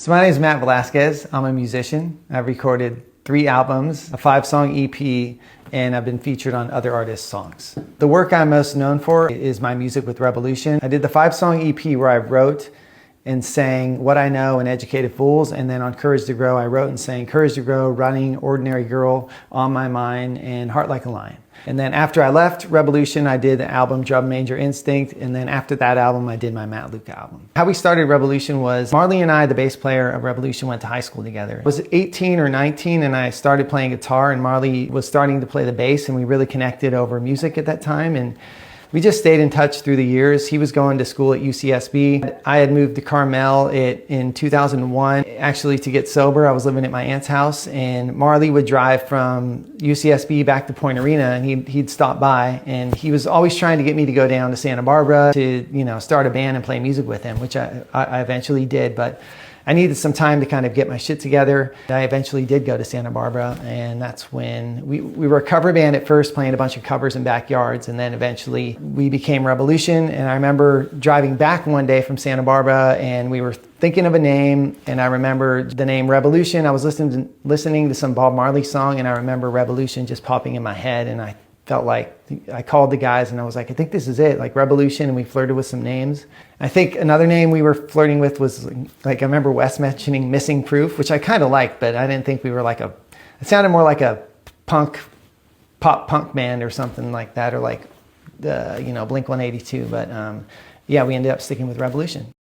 So my name is Matt Velasquez. I'm a musician. I've recorded 3 albums, a 5-song EP, and I've been featured on other artists' songs. The work I'm most known for is my music with Rebelution. I did the 5-song EP where I wrote and sang What I Know and Educated Fools, and then on Courage to Grow, I wrote and sang Courage to Grow, Running, Ordinary Girl, On My Mind, and Heart Like a Lion. And then after I left Rebelution, I did the album Drum Major Instinct, and then after that album, I did my Matt Lucca album. How we started Rebelution was Marley and I, the bass player of Rebelution, went to high school together. I was 18 or 19 and I started playing guitar, and Marley was starting to play the bass, and we really connected over music at that time. And we just stayed in touch through the years. He was going to school at UCSB. I had moved to Carmel in 2001. Actually, to get sober, I was living at my aunt's house, and Marley would drive from UCSB back to Point Arena, and he'd stop by, and he was always trying to get me to go down to Santa Barbara to, start a band and play music with him, which I eventually did, but I needed some time to kind of get my shit together. I eventually did go to Santa Barbara, and that's when we were a cover band at first, playing a bunch of covers in backyards, and then eventually we became Rebelution. And I remember driving back one day from Santa Barbara, and we were thinking of a name, and I remember the name Rebelution. I was listening to some Bob Marley song, and I remember Rebelution just popping in my head, and I felt like I called the guys and I was like, I think this is it, like Rebelution, and we flirted with some names. I think another name we were flirting with was like I remember Wes mentioning Missing Proof, which I kind of liked, but I didn't think we were like it sounded more like a pop punk band or something like that, or like the, Blink-182, but yeah, we ended up sticking with Rebelution.